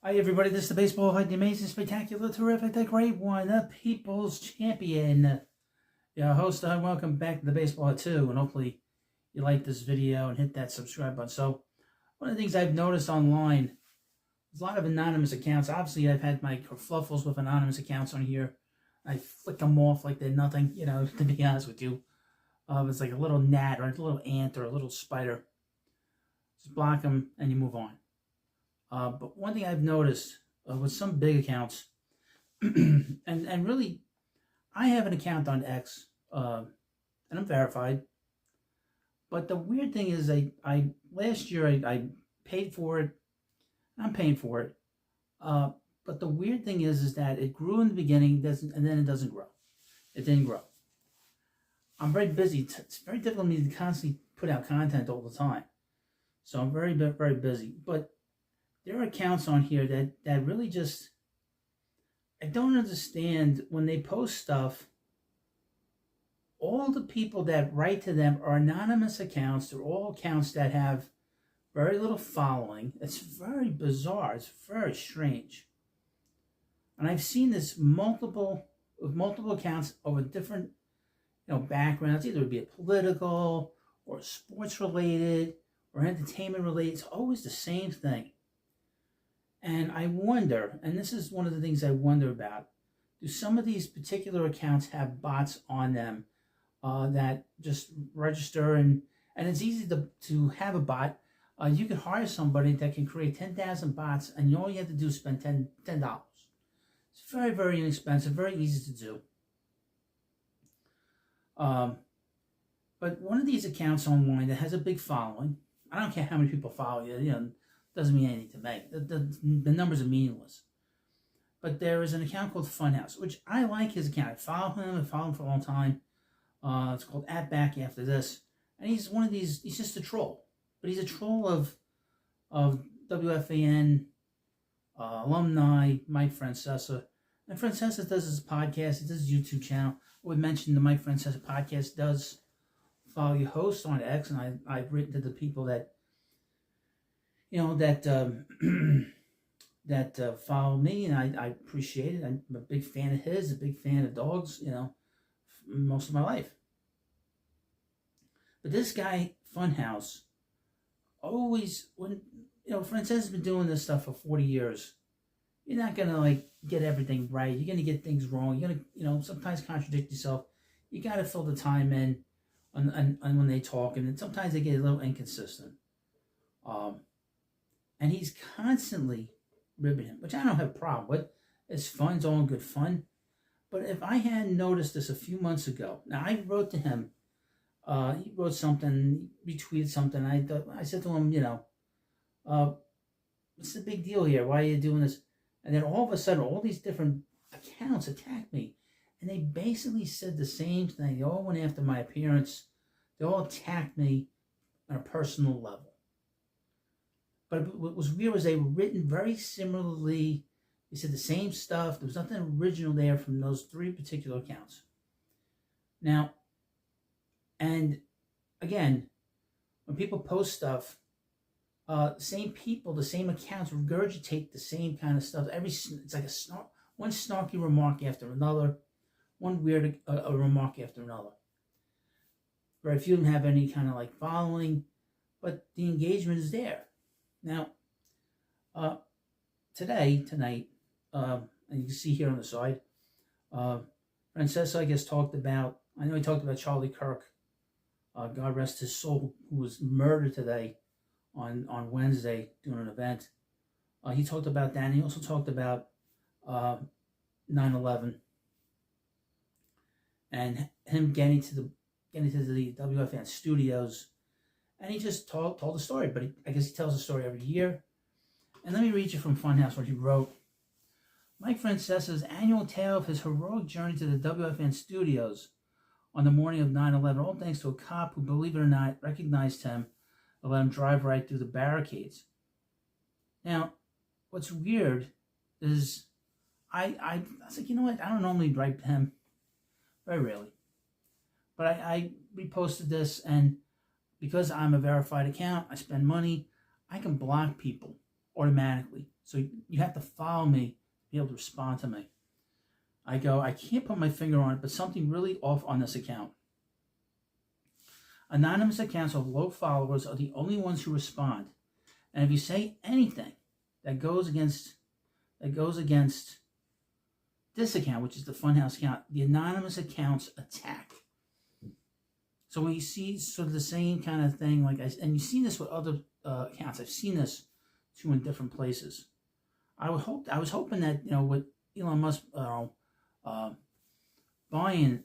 Hi everybody, this is the Baseball Fight, the amazing, spectacular, terrific, the great one, the People's Champion. Your host, welcome back to the Baseball Hut 2, and hopefully you like this video and hit that subscribe button. So, one of the things I've noticed online, there's a lot of anonymous accounts. Obviously, I've had my kerfluffles with anonymous accounts on here. I flick them off like they're nothing, to be honest with you. It's like a little gnat or a little ant or a little spider. Just block them and you move on. But one thing I've noticed with some big accounts, and really, I have an account on X, and I'm verified. But the weird thing is, I last year I paid for it. I'm paying for it. But the weird thing is that it grew in the beginning, and then it doesn't grow. It didn't grow. I'm very busy. It's very difficult for me to constantly put out content all the time. So I'm very, very busy. But there are accounts on here that really just, I don't understand when they post stuff. All the people that write to them are anonymous accounts. They're all accounts that have very little following. It's very bizarre. It's very strange. And I've seen this multiple accounts over different backgrounds. Either it would be a political or sports related or entertainment related. It's always the same thing. And I wonder, and this is one of the things I wonder about, do some of these particular accounts have bots on them that just register, and it's easy to have a bot. You can hire somebody that can create 10,000 bots, and all you have to do is spend $10. It's very, very inexpensive, very easy to do. But one of these accounts online that has a big following, I don't care how many people follow you, doesn't mean anything to me. The numbers are meaningless. But there is an account called Funhouse, which I like his account. I follow him for a long time. It's called @back after this. And he's one of these, he's just a troll. But he's a troll of WFAN alumni, Mike Francesca. And Francesca does his podcast, he does his YouTube channel. I would mention the Mike Francesca podcast does follow your host on X, and I've written to the people that that follow me, and I appreciate it. I'm a big fan of his, a big fan of dogs, most of my life. But this guy, Funhouse, always, when, Frances has been doing this stuff for 40 years, you're not going to, get everything right. You're going to get things wrong. You're going to, sometimes contradict yourself. You got to fill the time in on when they talk, and then sometimes they get a little inconsistent. And he's constantly ribbing him, which I don't have a problem with. It's fun. It's all in good fun. But if I hadn't noticed this a few months ago, now I wrote to him. He wrote something, retweeted something. I said to him, what's the big deal here? Why are you doing this? And then all of a sudden, all these different accounts attacked me. And they basically said the same thing. They all went after my appearance. They all attacked me on a personal level. But what was weird was they were written very similarly. They said the same stuff. There was nothing original there from those three particular accounts. Now, and again, when people post stuff, same people, the same accounts regurgitate the same kind of stuff. It's like one snarky remark after another, one weird a remark after another. Very few of them have any kind of following, but the engagement is there. Now, tonight, and you can see here on the side, Francesca, I guess, I know he talked about Charlie Kirk, God rest his soul, who was murdered today on Wednesday doing an event. He talked about that, and he also talked about 9/11 and him getting to the WFN studios. And he just told the story, but I guess he tells the story every year. And let me read you from Funhouse what he wrote. Mike Francesca's annual tale of his heroic journey to the WFN studios on the morning of 9/11, all thanks to a cop who, believe it or not, recognized him and let him drive right through the barricades. Now, what's weird is I was like, you know what? I don't normally write him, very rarely. But I reposted this, and because I'm a verified account, I spend money, I can block people automatically. So you have to follow me to be able to respond to me. I go, I can't put my finger on it, but something really off on this account. Anonymous accounts with low followers are the only ones who respond. And if you say anything that goes against this account, which is the Funhouse account, the anonymous accounts attack. So we see sort of the same kind of thing, and you've seen this with other accounts. I've seen this too in different places. I was hoping that, with Elon Musk buying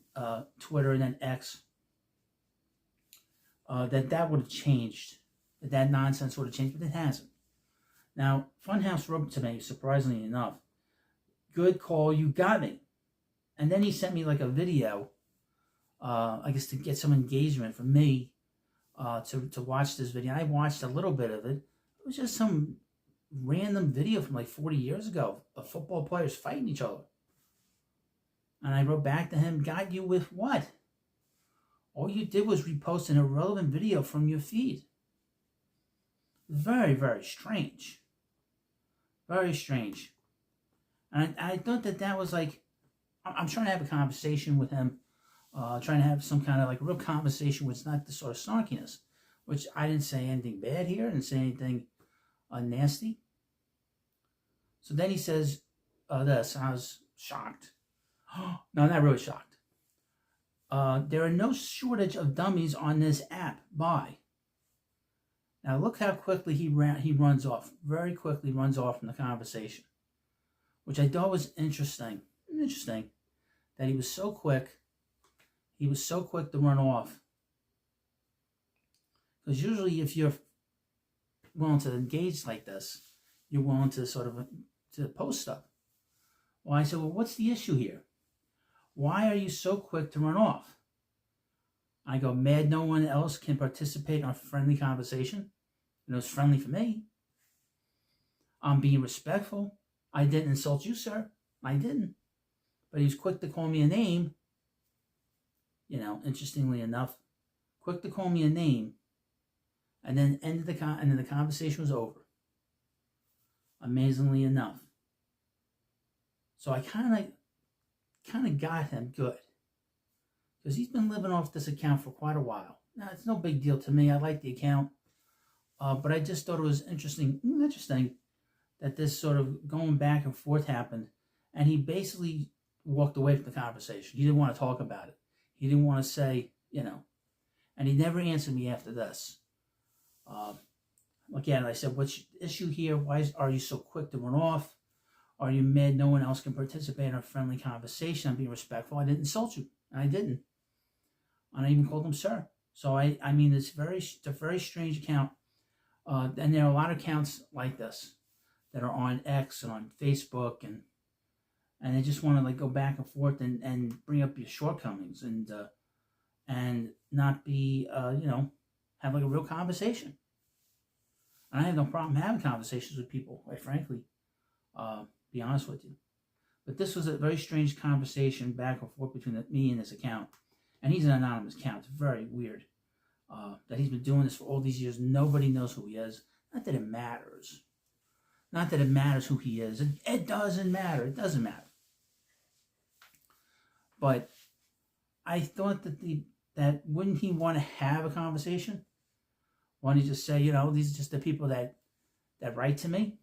Twitter and then X, that would have changed, that nonsense would have changed, but it hasn't. Now, Funhouse wrote to me, surprisingly enough, "Good call, you got me." And then he sent me like a video, I guess to get some engagement from me, to watch this video. I watched a little bit of it. It was just some random video from like 40 years ago of football players fighting each other. And I wrote back to him, "Got you with what? All you did was repost an irrelevant video from your feed." Very, very strange. Very strange. And I thought that was like, I'm trying to have a conversation with him, trying to have some kind of like real conversation where it's not the sort of snarkiness, which I didn't say anything bad here, I didn't say anything nasty. So then he says this, and I was shocked. No, not really shocked. "There are no shortage of dummies on this app. Bye." Now look how quickly he runs off. Very quickly runs off from the conversation, which I thought was interesting. Interesting that he was so quick. He was so quick to run off. Because usually, if you're willing to engage like this, you're willing to sort of to post stuff. Well, I said, "Well, what's the issue here? Why are you so quick to run off?" I go, "Mad no one else can participate in a friendly conversation." And it was friendly for me. "I'm being respectful. I didn't insult you, sir. I didn't." But he was quick to call me a name. Interestingly enough, quick to call me a name, and then ended and then the conversation was over. Amazingly enough. So I kind of got him good, because he's been living off this account for quite a while. Now, it's no big deal to me. I like the account. But I just thought it was interesting that this sort of going back and forth happened, and he basically walked away from the conversation. He didn't want to talk about it. He didn't want to say, and he never answered me after this. Again, I said, "What's the issue here? Why are you so quick to run off? Are you mad no one else can participate in a friendly conversation? I'm being respectful. I didn't insult you, and I didn't. And I even called him sir." So I mean, it's a very strange account. And there are a lot of accounts like this that are on X and on Facebook, and they just want to like go back and forth and bring up your shortcomings and not be have like a real conversation. And I have no problem having conversations with people, quite frankly. Be honest with you, but this was a very strange conversation back and forth between me and this account, and he's an anonymous account. It's very weird. That he's been doing this for all these years. Nobody knows who he is. Not that it matters. Not that it matters who he is. It doesn't matter. It doesn't matter. But I thought that wouldn't he want to have a conversation? Wouldn't he just say, these are just the people that write to me?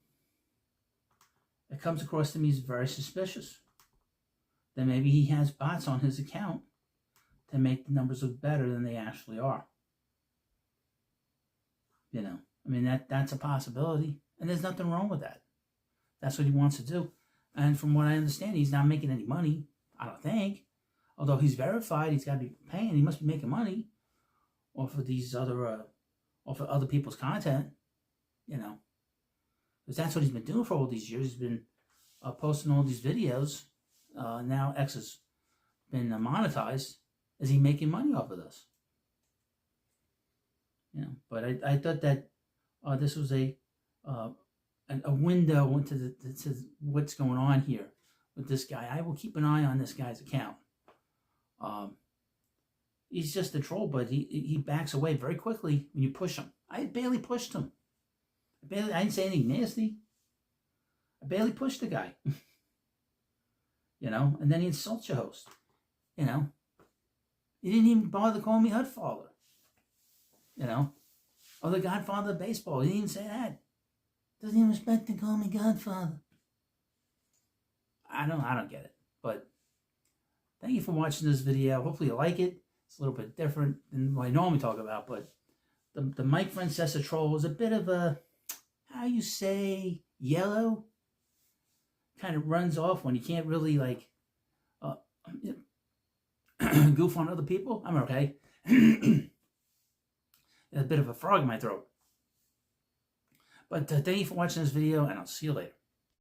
It comes across to me as very suspicious. Then maybe he has bots on his account to make the numbers look better than they actually are. I mean, that's a possibility, and there's nothing wrong with that. That's what he wants to do. And from what I understand, he's not making any money, I don't think. Although he's verified, he's got to be paying. He must be making money off of these other people's content, because that's what he's been doing for all these years. He's been posting all these videos. Now X has been monetized. Is he making money off of this? But I thought that this was a window into to what's going on here with this guy. I will keep an eye on this guy's account. He's just a troll, but he backs away very quickly when you push him. I barely pushed him. I didn't say anything nasty. I barely pushed the guy. You know, and then he insults your host. You know, he didn't even bother calling me Hudfather. You know, or the Godfather of baseball. He didn't even say that. Doesn't even respect to call me Godfather. I don't get it. But thank you for watching this video. Hopefully you like it. It's a little bit different than what I normally talk about, but the Mike Francesca troll is a bit of a, how you say, yellow. Kind of runs off when you can't really, like, goof on other people. I'm okay. A bit of a frog in my throat. But thank you for watching this video, and I'll see you later.